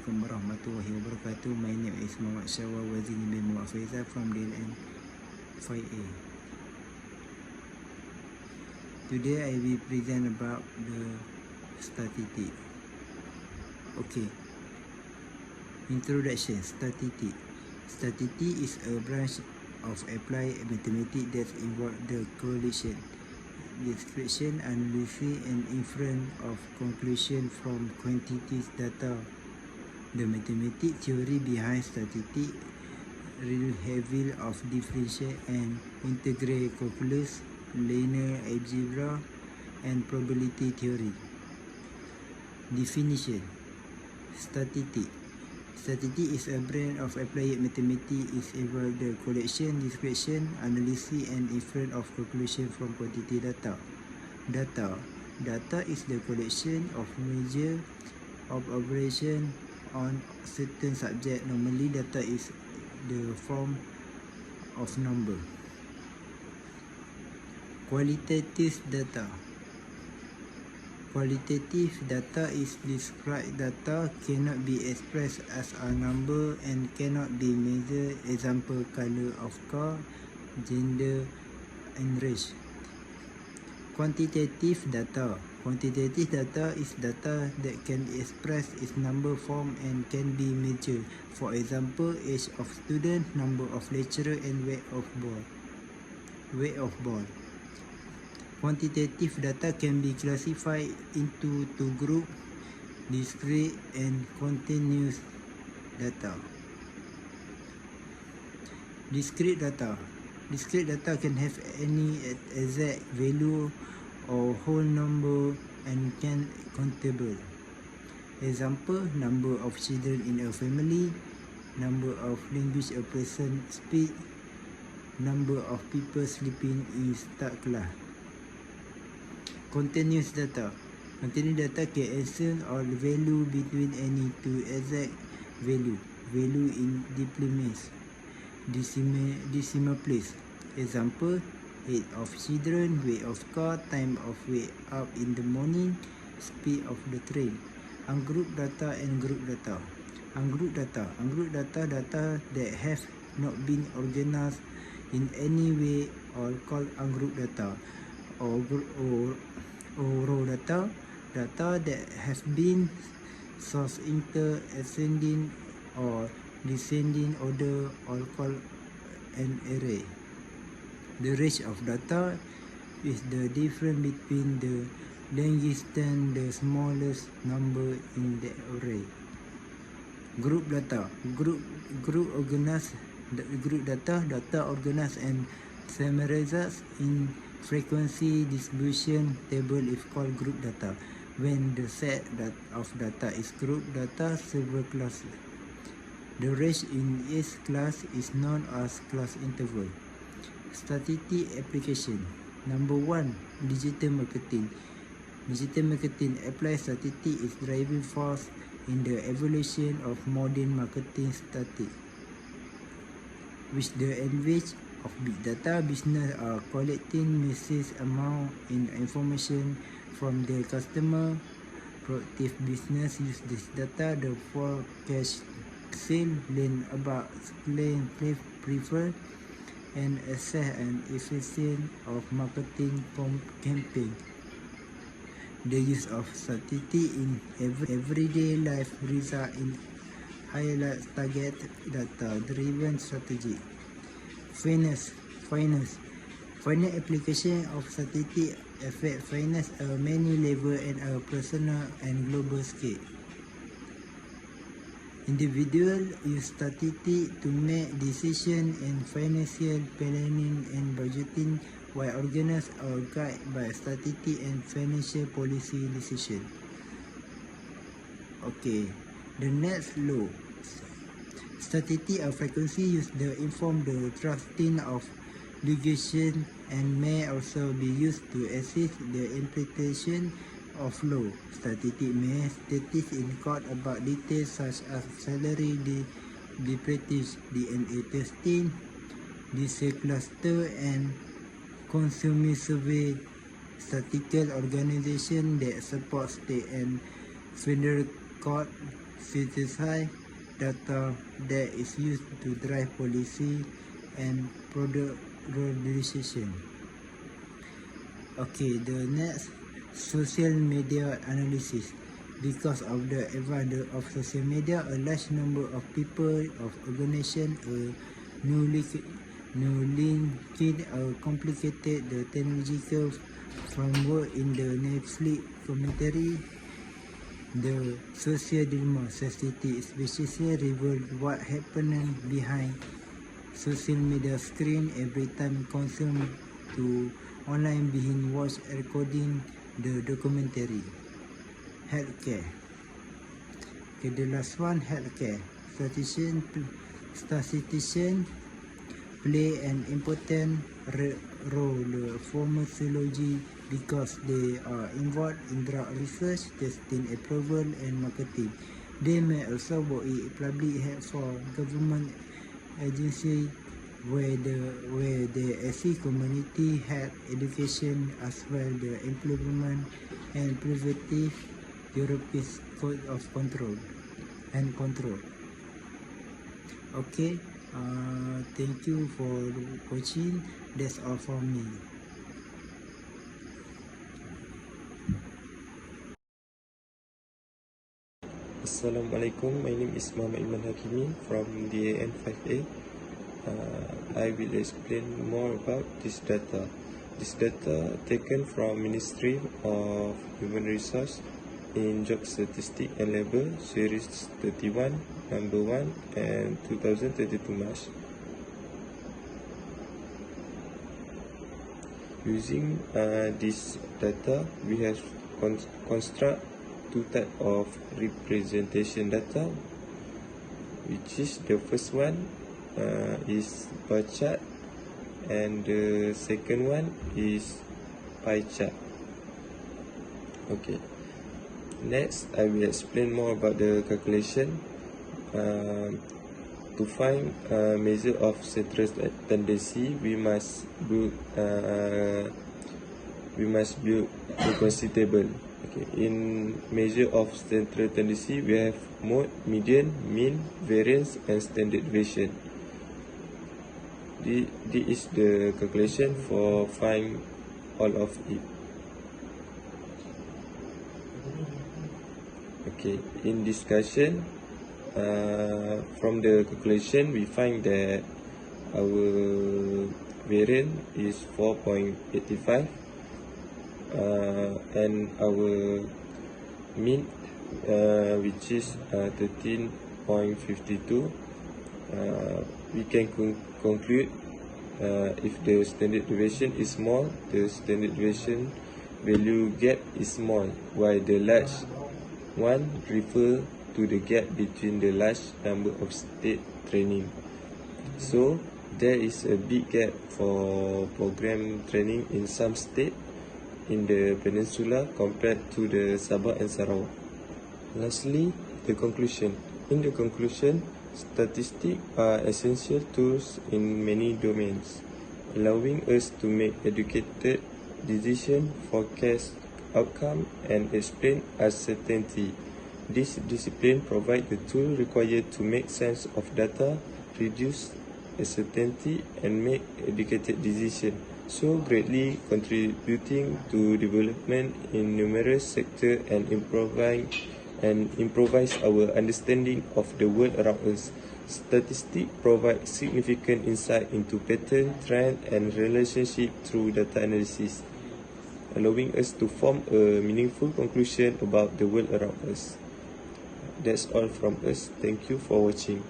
Assalamualaikum warahmatullahi wabarakatuh. My name is Muhammad Syawal Wazini bin Muhammad Faizal from DLN 5A. Today I will present about the statistic. Okay. Introduction. Statistic. Statistic is a branch of applied mathematics that involves the correlation, description, analysis, and inference of conclusion from quantitative data. The mathematical theory behind statistics relies heavily on differential and integral calculus, linear algebra, and probability theory. Definition. Statistics. Statistics is a branch of applied mathematics. It involves the collection, description, analysis, and inference of conclusion from quantitative data. Data is the collection of measures of operation on certain subject. Normally, data is the form of number. Qualitative data. Qualitative data is described data cannot be expressed as a number and cannot be measured. Example, color of car, gender, and race. Quantitative data. Quantitative data is data that can be expressed in number form and can be measured. For example, age of student, number of lecturer, and weight of ball. Quantitative data can be classified into two groups, discrete and continuous data. Discrete data. Discrete data can have any exact value or whole number and can countable. Example, number of children in a family, number of language a person speak, number of people sleeping in start class. Continuous data. Continuous data can assign or value between any two exact value. Value in decimal place. Example, age of children, weight of car, time of wake up in the morning, speed of the train. Ungroup data and group data. Ungroup data. Ungroup data that have not been organized in any way or called ungroup data. Or raw data. Data that has been sorted into ascending or descending order or called an array. The range of data is the difference between the largest and the smallest number in the array. Group data. Group organized. Group data organized and summarized in frequency distribution table is called group data. When the set of data is group data, several classes. The range in each class is known as class interval. Statistic application. Number 1. Digital marketing. Digital marketing applies statistics is driving force in the evolution of modern marketing statistics, which the advantage of big data business are collecting massive amount in information from their customer. Proactive business use this data to forecast sale, learn about client prefer, and assess an efficiency of marketing campaign. The use of statistics in everyday life result in highlight target data-driven strategy. Finance application of statistics affect finance at many levels and a personal and global scale. Individuals use statistics to make decisions in financial planning and budgeting, while organizations are guided by statistics and financial policy decisions. Okay, the next law. Statistics of frequency used to inform the drafting of legislation and may also be used to assist the interpretation of law. Statistics may status in court about details such as salary practice, DNA testing, disease cluster, and consumer survey. Statistical organization that support state and federal court synthesize data that is used to drive policy and product decision. Okay, the next, social media analysis. Because of the advance of social media, a large number of people, of organizations, new linking, complicated the technological framework in the Netflix commentary. The social dilemma society especially reveal what happening behind social media screen every time consumed to online being watched recording the documentary. Healthcare. Okay, the last one, healthcare. Statisticians play an important role pharmacology because they are involved in drug research, testing, approval, and marketing. They may also work in public health for government agency where they assist community health education as well the improvement and preventive European code of control. Okay, thank you for watching. That's all for me. Assalamualaikum, my name is Muhammad Iman Hakimi from DAN 5A. I will explain more about this data. This data taken from Ministry of Human Resource in Job Statistics and Labour, Series 31, number 1 and 2022 March. Using this data, we have construct two types of representation data, which is the first one is bar chart and the second one is pie chart. Okay, next I will explain more about the calculation. To find a measure of central tendency, we must build a frequency table. Okay, in measure of central tendency, we have mode, median, mean, variance, and standard deviation. This is the calculation for find all of it. Okay, in discussion, from the calculation, we find that our variance is 4.85. And our mean, which is 13.52. We can conclude if the standard deviation is small, the standard deviation value gap is small, while the large one refer to the gap between the large number of state training. So there is a big gap for program training in some state in the peninsula compared to the Sabah and Sarawak. Lastly, the conclusion. In the conclusion, statistics are essential tools in many domains, allowing us to make educated decisions, forecast outcome, and explain uncertainty. This discipline provides the tool required to make sense of data, reduce uncertainty, and make educated decisions, so greatly contributing to development in numerous sectors and improvise our understanding of the world around us. Statistics provide significant insight into pattern, trend, and relationship through data analysis, allowing us to form a meaningful conclusion about the world around us. That's all from us. Thank you for watching.